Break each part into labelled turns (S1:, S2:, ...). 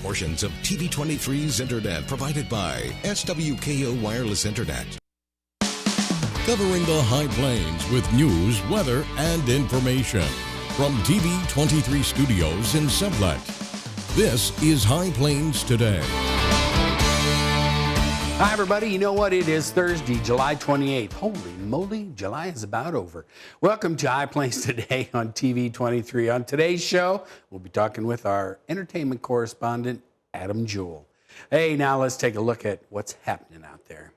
S1: portions of TV23's internet provided by SWKO Wireless Internet. Covering the High Plains with news, weather, and information. From TV23 Studios in Sublette, this is High Plains Today.
S2: Hi, everybody. You know what? It is Thursday, July 28th. Holy moly, July is about over. Welcome to High Plains Today on TV23. On today's show, we'll be talking with our entertainment correspondent, Adam Jewell. Hey, now let's take a look at what's happening out there.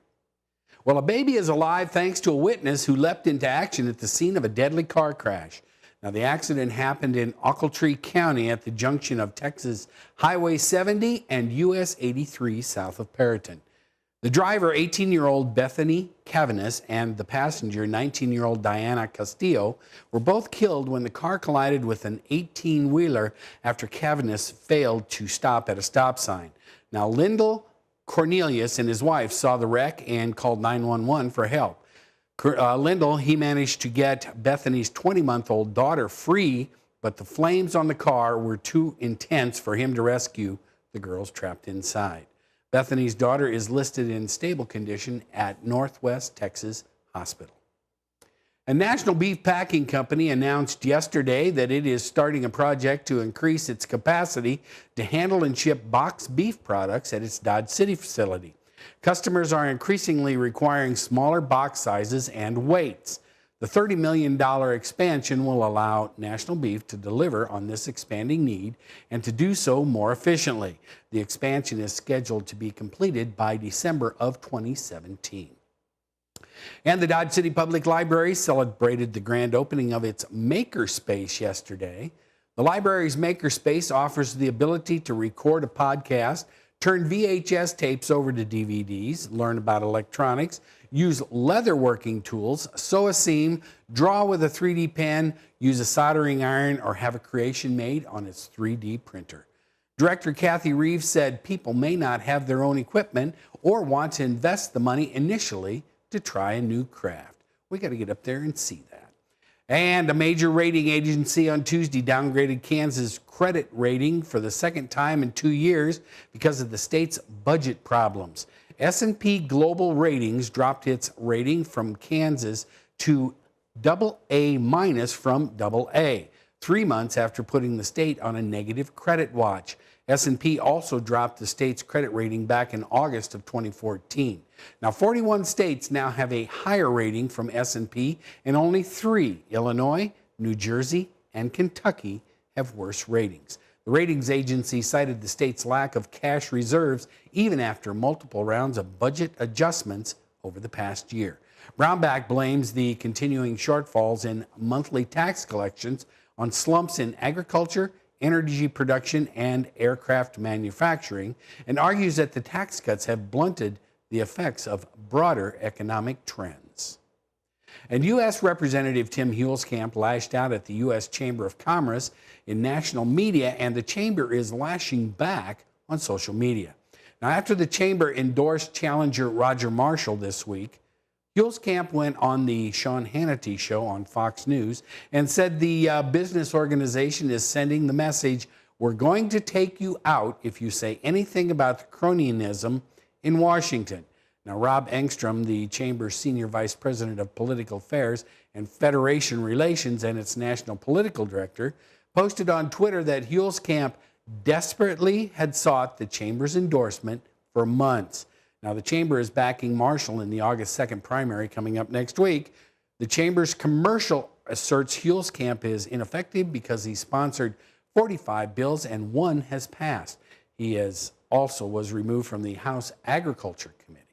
S2: Well, a baby is alive thanks to a witness who leapt into action at the scene of a deadly car crash. Now, the accident happened in Ochiltree County at the junction of Texas Highway 70 and US 83 south of Perryton. The driver, 18-year-old Bethany Cavanis, and the passenger, 19-year-old Diana Castillo, were both killed when the car collided with an 18-wheeler after Cavanis failed to stop at a stop sign. Now, Lyndall Cornelius and his wife saw the wreck and called 911 for help. Lyndall, he managed to get Bethany's 20-month-old daughter free, but the flames on the car were too intense for him to rescue the girls trapped inside. Bethany's daughter is listed in stable condition at Northwest Texas Hospital. A National Beef Packing Company announced yesterday that it is starting a project to increase its capacity to handle and ship boxed beef products at its Dodge City facility. Customers are increasingly requiring smaller box sizes and weights. The $30 million expansion will allow National Beef to deliver on this expanding need and to do so more efficiently. The expansion is scheduled to be completed by December of 2017. And the Dodge City Public Library celebrated the grand opening of its Makerspace yesterday. The library's Makerspace offers the ability to record a podcast, turn VHS tapes over to DVDs, learn about electronics, use leatherworking tools, sew a seam, draw with a 3D pen, use a soldering iron, or have a creation made on its 3D printer. Director Kathy Reeves said people may not have their own equipment or want to invest the money initially to try a new craft. We got to get up there and see that. And a major rating agency on Tuesday downgraded Kansas' credit rating for the second time in 2 years because of the state's budget problems. S&P Global Ratings dropped its rating from Kansas to AA- from AA, 3 months after putting the state on a negative credit watch. S&P also dropped the state's credit rating back in August of 2014. Now, 41 states now have a higher rating from S&P, and only 3, Illinois, New Jersey, and Kentucky, have worse ratings. The ratings agency cited the state's lack of cash reserves even after multiple rounds of budget adjustments over the past year. Brownback blames the continuing shortfalls in monthly tax collections on slumps in agriculture, energy production, and aircraft manufacturing, and argues that the tax cuts have blunted the effects of broader economic trends. And U.S. Representative Tim Huelskamp lashed out at the U.S. Chamber of Commerce in national media, and the chamber is lashing back on social media. Now, after the chamber endorsed challenger Roger Marshall this week, Huelskamp went on the Sean Hannity show on Fox News and said the business organization is sending the message, "We're going to take you out if you say anything about the cronyism in Washington." Now, Rob Engstrom, the Chamber's Senior Vice President of Political Affairs and Federation Relations and its National Political Director, posted on Twitter that Huelskamp desperately had sought the Chamber's endorsement for months. Now, the Chamber is backing Marshall in the August 2nd primary coming up next week. The Chamber's commercial asserts Huelskamp is ineffective because he sponsored 45 bills and one has passed. He also was removed from the House Agriculture Committee.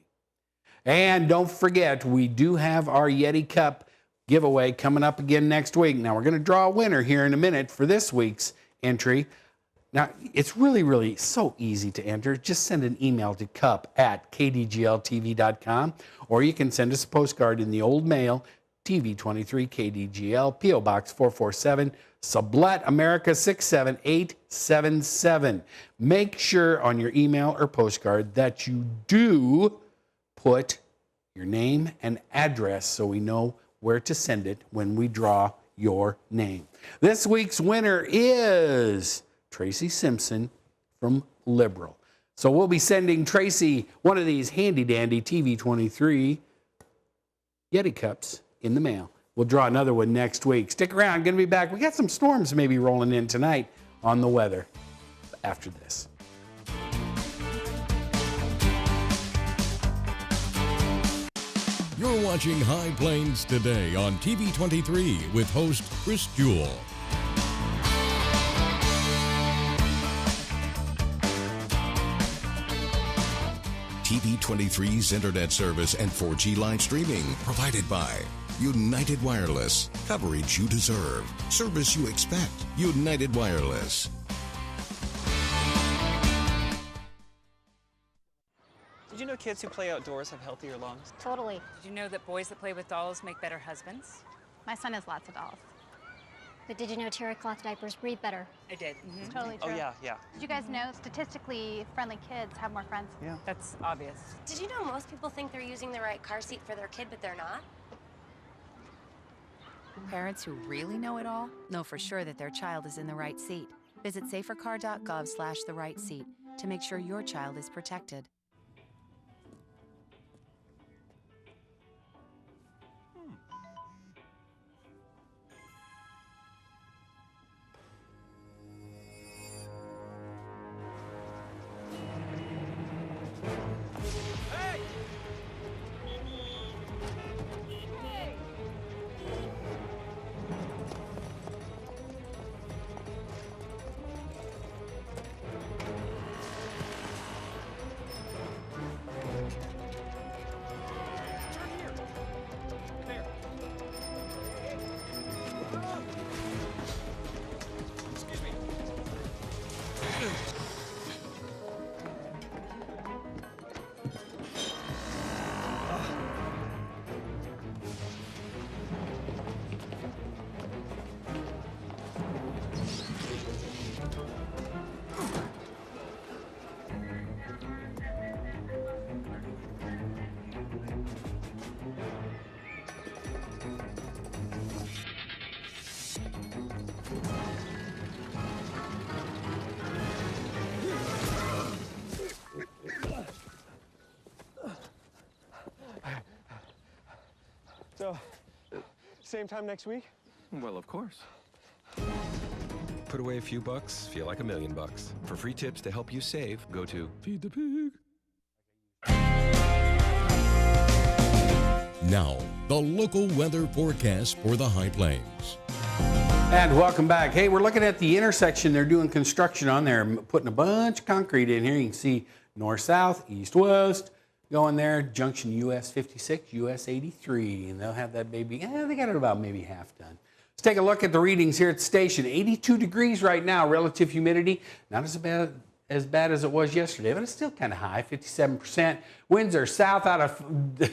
S2: And don't forget, we do have our Yeti Cup giveaway coming up again next week. Now, we're going to draw a winner here in a minute for this week's entry. Now, it's really so easy to enter. Just send an email to cup@kdgltv.com, or you can send us a postcard in the old mail, TV23 KDGL, P.O. Box 447, Sublette, America 67877. Make sure on your email or postcard that you do put your name and address so we know where to send it when we draw your name. This week's winner is Tracy Simpson from Liberal. So we'll be sending Tracy one of these handy-dandy TV23 Yeti cups in the mail. We'll draw another one next week. Stick around, going to be back. We got some storms maybe rolling in tonight on the weather after this.
S1: You're watching High Plains Today on TV23 with host Chris Jewell. TV23's internet service and 4G live streaming provided by United Wireless. Coverage you deserve. Service you expect. United Wireless.
S3: Did you know kids who play outdoors have healthier lungs?
S4: Totally.
S5: Did you know that boys that play with dolls make better husbands?
S4: My son has lots of dolls.
S6: But did you know terry cloth diapers breathe better?
S5: I did.
S4: It's totally true.
S3: Oh, yeah, yeah.
S4: Did you guys know statistically friendly kids have more friends?
S3: Yeah.
S5: That's obvious.
S6: Did you know most people think they're using the right car seat for their kid, but they're not?
S7: Parents who really know it all know for sure that their child is in the right seat. Visit safercar.gov/the right seat to make sure your child is protected.
S8: So, same time next week?
S9: Well, of course. Put away a few bucks, feel like $1 million. For free tips to help you save, go to Feed the Pig.
S1: Now, the local weather forecast for the High Plains.
S2: And welcome back. Hey, we're looking at the intersection. They're doing construction on there, putting a bunch of concrete in here. You can see north-south, east-west, going there, junction US 56, US 83, and they'll have that baby, they got it about maybe half done. Let's take a look at the readings here at the station. 82 degrees right now, relative humidity, not as bad as it was yesterday, but it's still kind of high, 57%. Winds are south out of...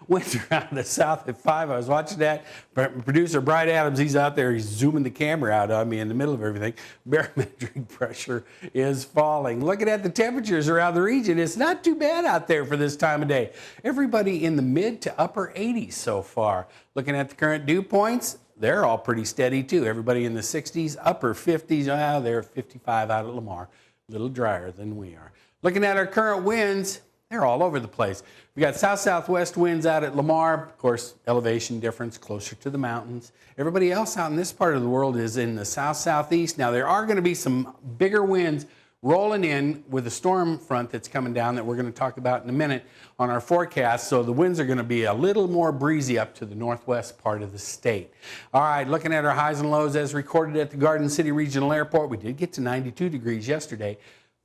S2: Winds around the south at 5. I was watching that. Producer Brian Adams, he's out there. He's zooming the camera out on me in the middle of everything. Barometric pressure is falling. Looking at the temperatures around the region, it's not too bad out there for this time of day. Everybody in the mid to upper 80s so far. Looking at the current dew points, they're all pretty steady too. Everybody in the 60s, upper 50s. They're 55 out at Lamar. A little drier than we are. Looking at our current winds, they're all over the place. We got south-southwest winds out at Lamar. Of course, elevation difference closer to the mountains. Everybody else out in this part of the world is in the south-southeast. Now, there are going to be some bigger winds rolling in with a storm front that's coming down that we're going to talk about in a minute on our forecast. So the winds are going to be a little more breezy up to the northwest part of the state. All right, looking at our highs and lows as recorded at the Garden City Regional Airport. We did get to 92 degrees yesterday.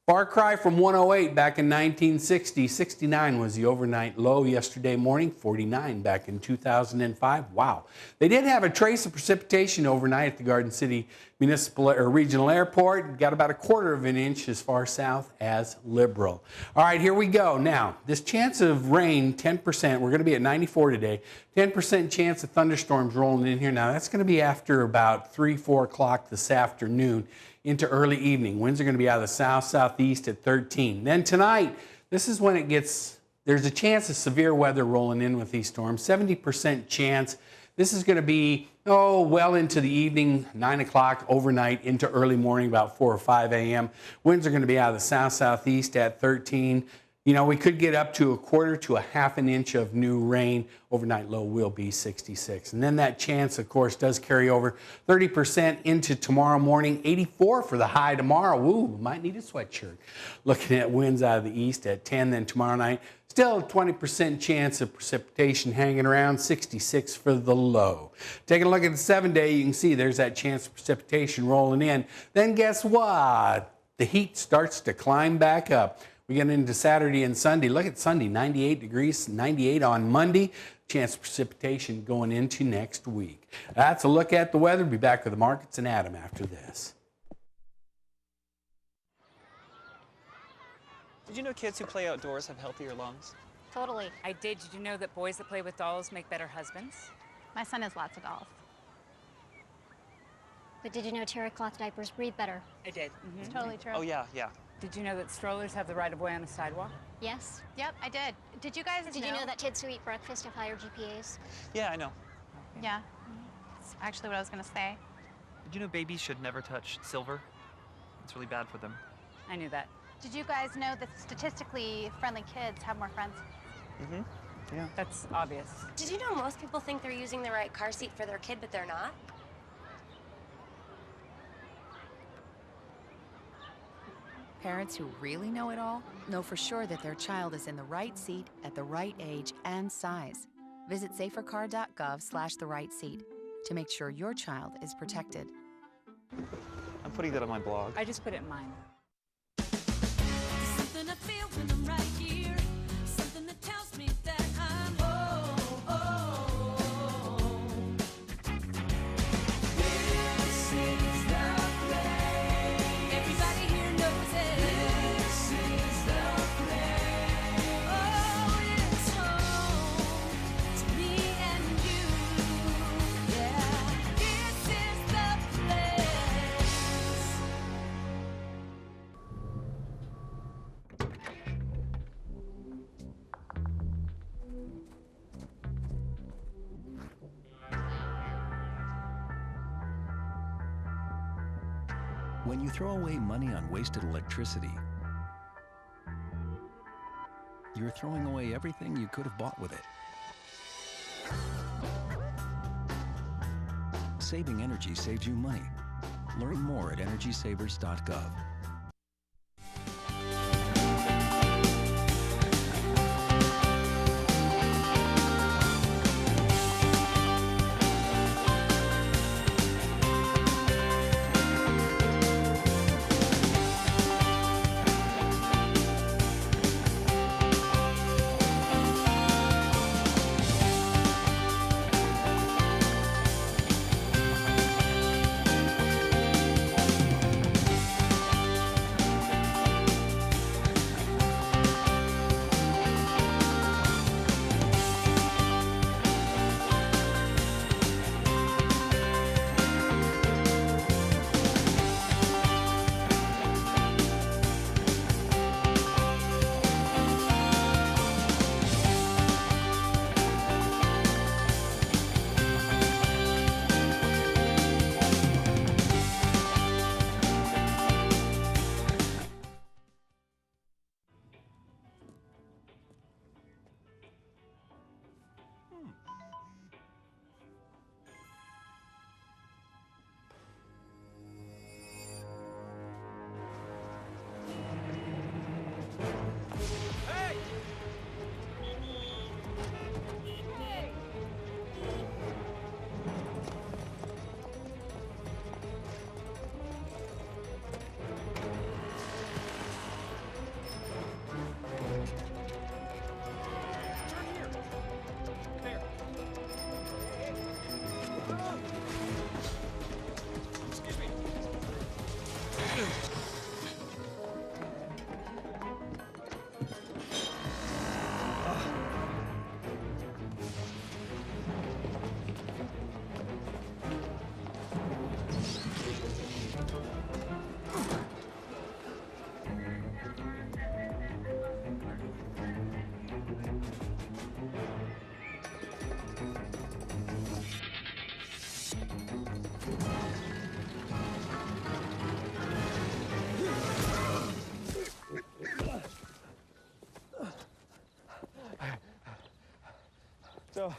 S2: Far cry from 108 back in 1960. 69 was the overnight low yesterday morning. 49 back in 2005. Wow. They did have a trace of precipitation overnight at the Garden City Municipal or Regional Airport. Got about 1/4 of an inch as far south as Liberal. All right, here we go. Now, this chance of rain, 10%. We're going to be at 94 today. 10% chance of thunderstorms rolling in here. Now, that's going to be after about 3, 4 o'clock this afternoon into early evening. Winds are going to be out of the south-southeast at 13. Then tonight, this is when it gets, there's a chance of severe weather rolling in with these storms. 70% chance This is going to be, well into the evening, 9 o'clock, overnight, into early morning, about 4 or 5 a.m. Winds are going to be out of the south-southeast at 13. We could get up to a quarter to a half an inch of new rain. Overnight low will be 66. And then that chance, of course, does carry over 30% into tomorrow morning. 84 for the high tomorrow. Ooh, might need a sweatshirt. Looking at winds out of the east at 10, then tomorrow night. Still a 20% chance of precipitation hanging around, 66 for the low. Taking a look at the 7-day, you can see there's that chance of precipitation rolling in. Then guess what? The heat starts to climb back up. We get into Saturday and Sunday. Look at Sunday, 98 degrees, 98 on Monday. Chance of precipitation going into next week. That's a look at the weather. Be back with the markets and Adam after this.
S3: Did you know kids who play outdoors have healthier lungs?
S4: Totally.
S5: I did. Did you know that boys that play with dolls make better husbands?
S4: My son has lots of dolls.
S6: But did you know terry cloth diapers breathe better?
S5: I did.
S4: It's totally true.
S3: Oh, yeah.
S5: Did you know that strollers have the right of way on the sidewalk?
S6: Yes.
S4: Yep, I did. Did you guys
S6: Did you know that kids who eat breakfast have higher GPAs?
S3: Yeah, I know.
S4: Yeah. That's actually what I was going to say.
S3: Did you know babies should never touch silver? It's really bad for them.
S5: I knew that.
S4: Did you guys know that statistically friendly kids have more friends?
S3: Mm-hmm. Yeah.
S5: That's obvious.
S6: Did you know most people think they're using the right car seat for their kid, but they're not?
S7: Parents who really know it all know for sure that their child is in the right seat at the right age and size. Visit safercar.gov/the right seat to make sure your child is protected.
S3: I'm putting that on my blog.
S5: I just put it in mine.
S10: Something I feel when I'm right here. Something that tells me that I'm This is the place. Everybody here knows it. This is the place. Oh, it's home to me and you. Yeah, this is the place.
S9: When you throw away money on wasted electricity, you're throwing away everything you could have bought with it. Saving energy saves you money. Learn more at EnergySavers.gov.
S8: So,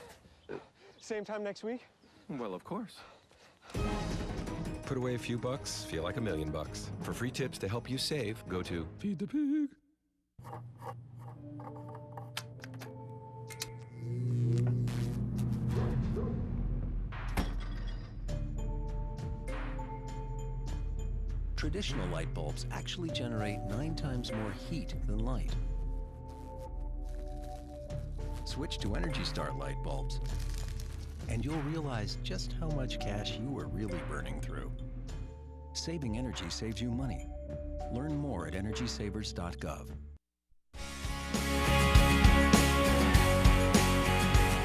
S8: same time next week?
S9: Well, of course.
S11: Put away a few bucks, feel like $1 million. For free tips to help you save, go to Feed the Pig.
S9: Traditional light bulbs actually generate 9 times more heat than light. Switch to Energy Star light bulbs, and you'll realize just how much cash you were really burning through. Saving energy saves you money. Learn more at EnergySavers.gov.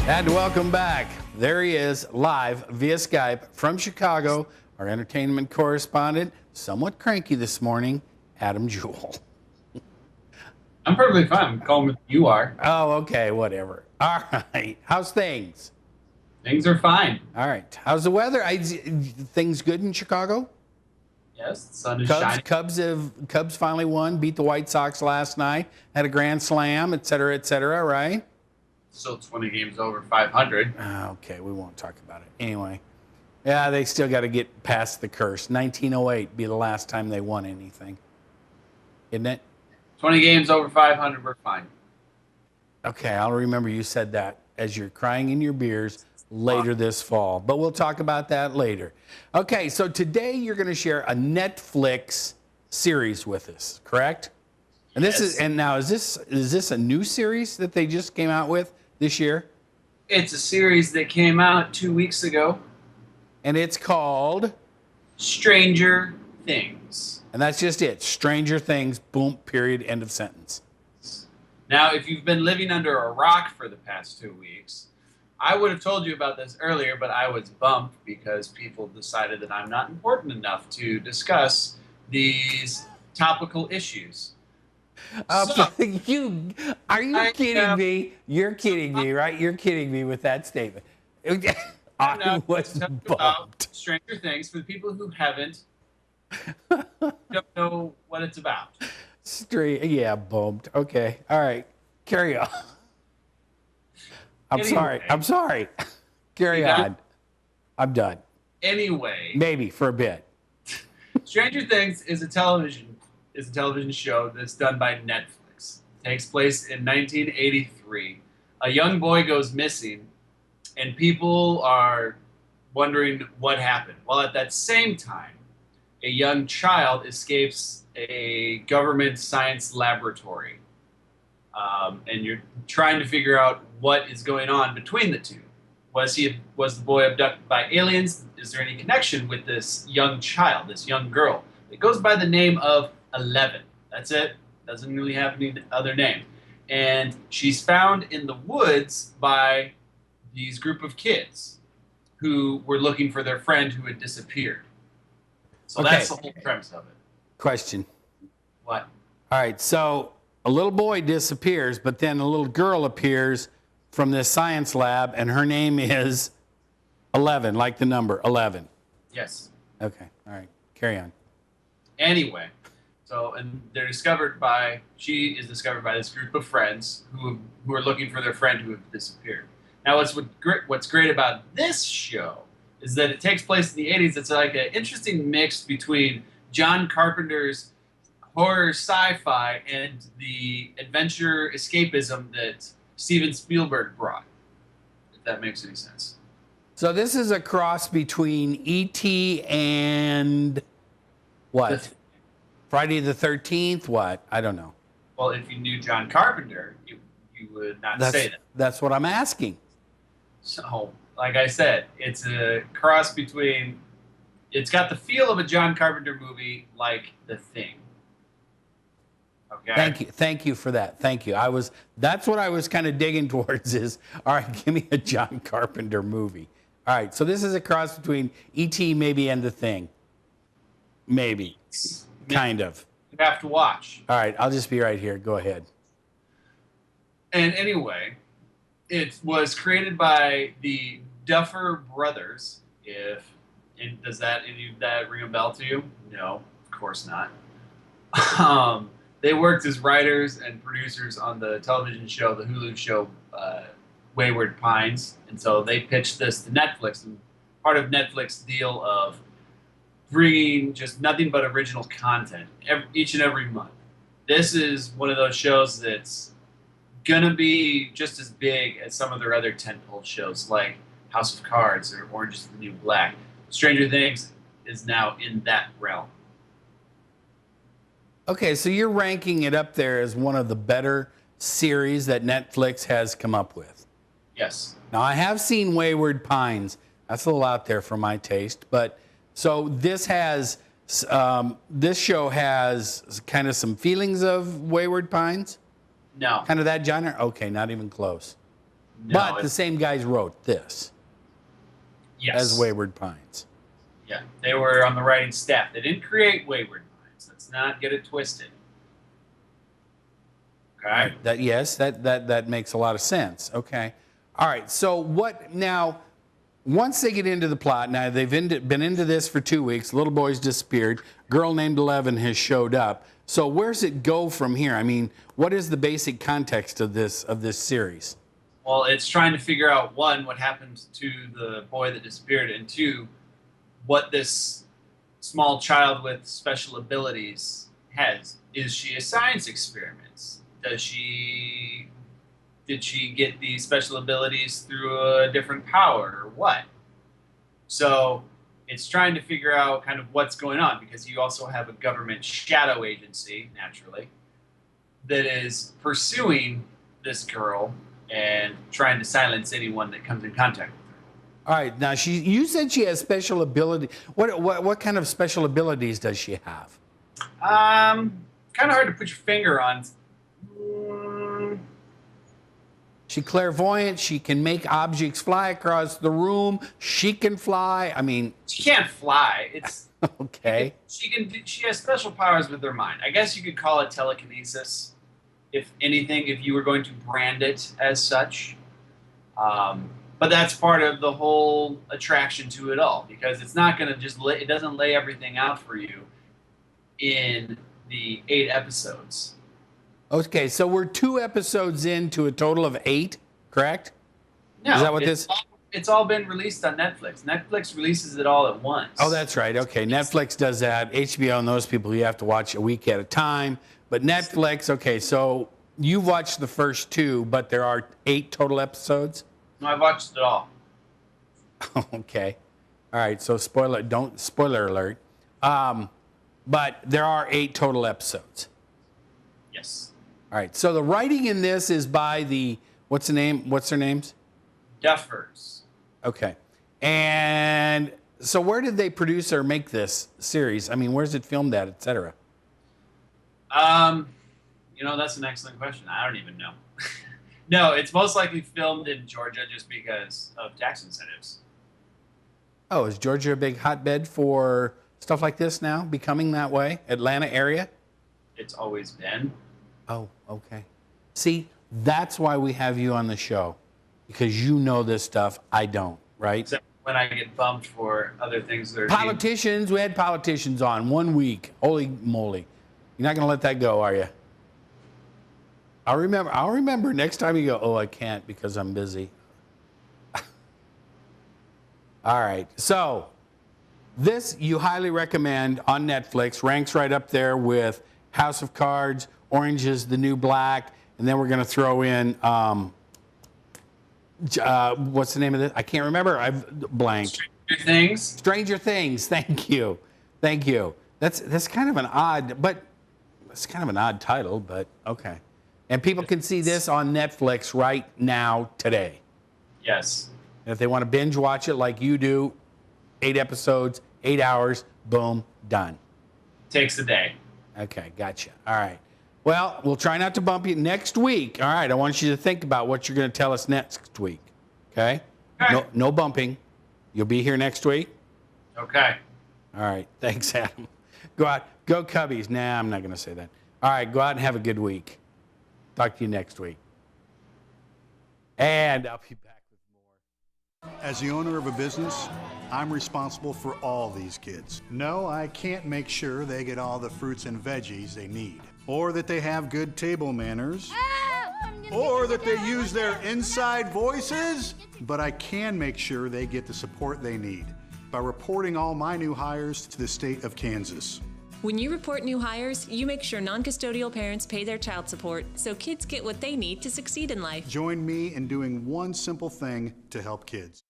S2: And welcome back. There he is, live via Skype from Chicago, our entertainment correspondent, somewhat cranky this morning, Adam Jewell.
S12: I'm perfectly fine. I'm calling with you are.
S2: Oh, okay, whatever. All right. How's things?
S12: Things are fine.
S2: All right. How's the weather? Things good in Chicago?
S12: Yes, the sun is shining.
S2: Cubs finally won, beat the White Sox last night, had a grand slam, et cetera, right?
S12: Still 20 games over 500.
S2: Okay, we won't talk about it. Anyway, yeah, they still got to get past the curse. 1908 be the last time they won anything, isn't it?
S12: 20 games over 500, we're fine.
S2: Okay, I'll remember you said that as you're crying in your beers later this fall. But we'll talk about that later. Okay, so today you're going to share a Netflix series with us, correct? And this is this a new series that they just came out with this year?
S12: It's a series that came out 2 weeks ago.
S2: And it's called
S12: Stranger Things.
S2: And that's just it. Stranger Things, boom, period, end of sentence.
S12: Now, if you've been living under a rock for the past 2 weeks, I would have told you about this earlier, but I was bumped because people decided that I'm not important enough to discuss these topical issues.
S2: Are you kidding me? You're kidding me, right? You're kidding me with that statement. I was bumped.
S12: Stranger Things, for the people who don't know what it's about.
S2: Yeah, bumped. Okay. All right. Carry on. I'm sorry. Carry on. I'm done.
S12: Anyway.
S2: Maybe for a bit.
S12: Stranger Things is a television show that's done by Netflix. It takes place in 1983. A young boy goes missing, and people are wondering what happened. While at that same time, a young child escapes a government science laboratory. And you're trying to figure out what is going on between the two. Was the boy abducted by aliens? Is there any connection with this young child, this young girl? It goes by the name of 11. That's it. Doesn't really have any other name. And she's found in the woods by these group of kids who were looking for their friend who had disappeared. So that's the whole premise of it.
S2: Question.
S12: What?
S2: All right, so a little boy disappears, but then a little girl appears from this science lab, and her name is 11, like the number 11.
S12: Yes.
S2: Okay, all right, carry on.
S12: Anyway, and she is discovered by this group of friends who are looking for their friend who had disappeared. Now, what's great about this show is that it takes place in the 80s. It's like an interesting mix between John Carpenter's horror sci-fi and the adventure escapism that Steven Spielberg brought, if that makes any sense.
S2: So this is a cross between E.T. and what? Friday the 13th? What? I don't know.
S12: Well, if you knew John Carpenter, you would not say that.
S2: That's what I'm asking.
S12: So, like I said, it's a cross between... It's got the feel of a John Carpenter movie like The Thing. Okay.
S2: Thank you for that. Thank you. That's what I was kind of digging towards is, all right, give me a John Carpenter movie. All right, so this is a cross between E.T. maybe and The Thing. Maybe. Kind of.
S12: You have to watch.
S2: All right, I'll just be right here. Go ahead.
S12: And anyway, it was created by the Duffer Brothers. Does that ring a bell to you? No, of course not. They worked as writers and producers on the television show, the Hulu show, Wayward Pines, and so they pitched this to Netflix. And part of Netflix's deal of bringing just nothing but original content each and every month. This is one of those shows that's gonna be just as big as some of their other tentpole shows, like House of Cards or Orange is the New Black. Stranger Things is now in that realm.
S2: Okay, so you're ranking it up there as one of the better series that Netflix has come up with.
S12: Yes.
S2: Now, I have seen Wayward Pines. That's a little out there for my taste, but so this has this show has kind of some feelings of Wayward Pines.
S12: No.
S2: Kind of that genre. Okay, not even close.
S12: No,
S2: but the same guys wrote this.
S12: Yes.
S2: As Wayward Pines.
S12: Yeah, they were on the writing staff. They didn't create Wayward Pines. Let's not get it twisted. Okay.
S2: That makes a lot of sense. Okay. All right. So what now? Once they get into the plot, now they've been into this for 2 weeks. Little boy's disappeared. Girl named Eleven has showed up. So where's it go from here? I mean, what is the basic context of this series?
S12: Well, it's trying to figure out, one, what happened to the boy that disappeared, and two, what this small child with special abilities has. Is she a science experiment? Did she get these special abilities through a different power or what? So it's trying to figure out kind of what's going on, because you also have a government shadow agency, naturally, that is pursuing this girl and trying to silence anyone that comes in contact with her.
S2: All right. Now, you said she has special ability. What kind of special abilities does she have?
S12: Kind of hard to put your finger on.
S2: She clairvoyant. She can make objects fly across the room. She can fly. I mean,
S12: she can't fly. It's
S2: okay.
S12: She has special powers with her mind. I guess you could call it telekinesis, if anything, if you were going to brand it as such. But that's part of the whole attraction to it all, because it's not going to just it doesn't lay everything out for you in the 8 episodes.
S2: Okay, so we're 2 episodes into a total of 8, correct?
S12: No,
S2: is that what this?
S12: It's all been released on Netflix. Netflix releases it all at once.
S2: Oh, that's right. Okay, Netflix does that. HBO and those people, you have to watch a week at a time. But Netflix, okay, so you've watched the first 2, but there are 8 total episodes?
S12: No, I've watched it all.
S2: Okay. All right, so spoiler alert. But there are 8 total episodes.
S12: Yes.
S2: All right, so the writing in this is by what's their names?
S12: Duffers.
S2: Okay. And so where did they produce or make this series? I mean, where's it filmed at, et cetera?
S12: That's an excellent question. I don't even know. No, it's most likely filmed in Georgia just because of tax incentives.
S2: Oh, is Georgia a big hotbed for stuff like this now, becoming that way? Atlanta area?
S12: It's always been.
S2: Oh, okay. See, that's why we have you on the show, because you know this stuff. I don't, right?
S12: Except when I get bumped for other things that are
S2: politicians. We had politicians on 1 week. Holy moly! You're not going to let that go, are you? I'll remember next time you go. Oh, I can't because I'm busy. All right. So this you highly recommend on Netflix. Ranks right up there with House of Cards, Orange is the New Black, and then we're going to throw in what's the name of this? I can't remember. I've blanked.
S12: Stranger Things.
S2: Stranger Things. Thank you. That's kind of an odd, but it's kind of an odd title, but okay. And people can see this on Netflix right now today.
S12: Yes.
S2: And if they want to binge watch it like you do, 8 episodes, 8 hours, boom, done.
S12: Takes a day.
S2: Okay, gotcha. All right. Well, we'll try not to bump you next week. All right, I want you to think about what you're going to tell us next week. Okay? No bumping. You'll be here next week?
S12: Okay.
S2: All right. Thanks, Adam. Go out. Go Cubbies. Nah, I'm not going to say that. All right, go out and have a good week. Talk to you next week. And I'll be back with more.
S13: As the owner of a business, I'm responsible for all these kids. No, I can't make sure they get all the fruits and veggies they need, or that they have good table manners, or that they use their inside voices, but I can make sure they get the support they need by reporting all my new hires to the state of Kansas.
S14: When you report new hires, you make sure non-custodial parents pay their child support so kids get what they need to succeed in life.
S13: Join me in doing one simple thing to help kids.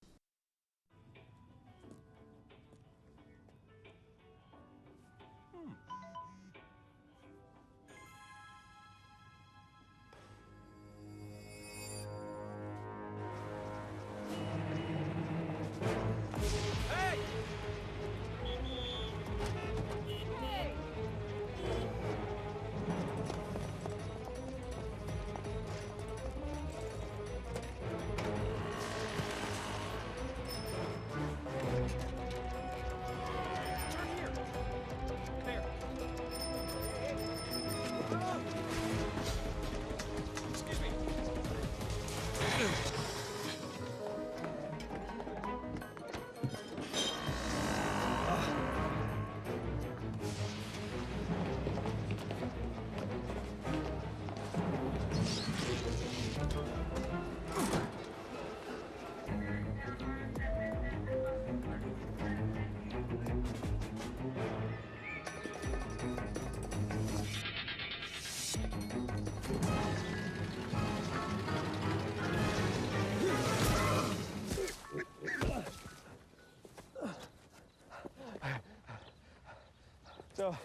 S8: So,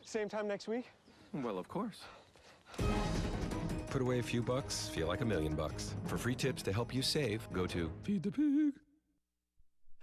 S8: same time next week?
S11: Well, of course. Put away a few bucks, feel like $1 million. For free tips to help you save, go to Feed the Pig.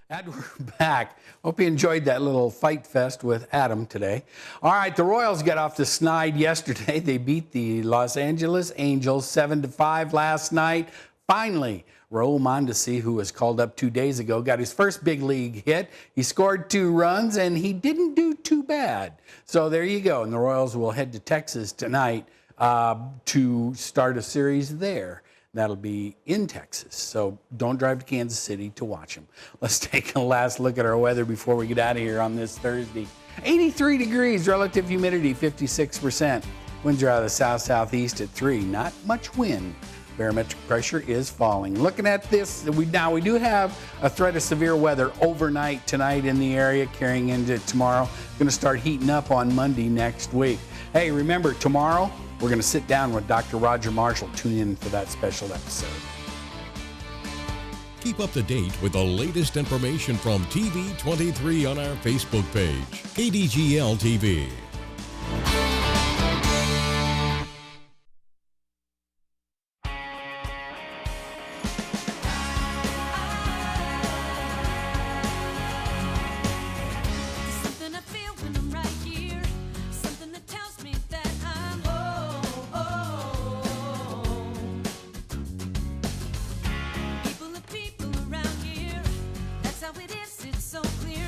S2: And we're back. Hope you enjoyed that little fight fest with Adam today. All right, the Royals got off the snide yesterday. They beat the Los Angeles Angels 7-5 last night. Finally, Raul Mondesi, who was called up 2 days ago, got his first big league hit. He scored 2 runs, and he didn't do too bad. So there you go. And the Royals will head to Texas tonight to start a series there. That'll be in Texas. So don't drive to Kansas City to watch them. Let's take a last look at our weather before we get out of here on this Thursday. 83 degrees, relative humidity 56%. Winds are out of the south-southeast at 3. Not much wind. Barometric pressure is falling. Looking at this, we do have a threat of severe weather overnight tonight in the area, carrying into tomorrow. Going to start heating up on Monday next week. Hey, remember, tomorrow we're going to sit down with Dr. Roger Marshall. Tune in for that special episode.
S1: Keep up to date with the latest information from TV23 on our Facebook page, KDGL TV.
S10: Something I feel when I'm right here, something that tells me that I'm people are people around here. That's how it is. It's so clear.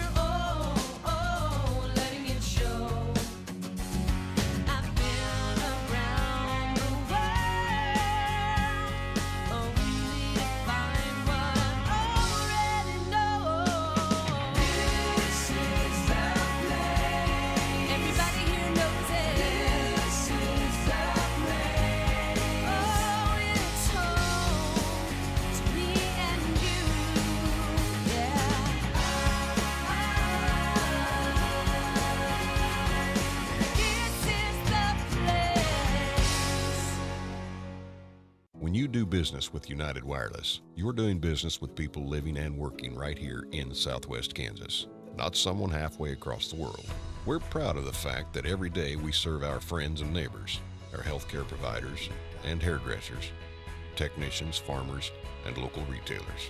S10: Letting it show. I've been around the world, only to find what I already know. This is the place. Everybody here knows it. This is the place. Oh, it's home to me and you. Yeah. This is the place.
S1: When you do business with United Wireless, you're doing business with people living and working right here in Southwest Kansas, not someone halfway across the world. We're proud of the fact that every day we serve our friends and neighbors, our healthcare providers and hairdressers, technicians, farmers, and local retailers.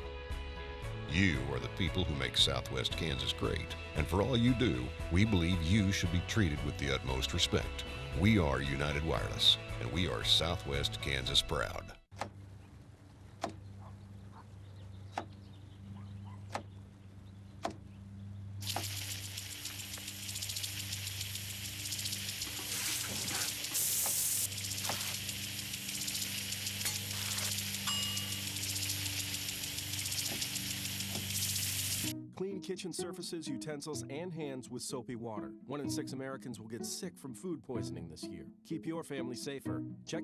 S1: You are the people who make Southwest Kansas great, and for all you do, we believe you should be treated with the utmost respect. We are United Wireless, and we are Southwest Kansas proud.
S15: Clean kitchen surfaces, utensils, and hands with soapy water. 1 in 6 Americans will get sick from food poisoning this year. Keep your family safer. Check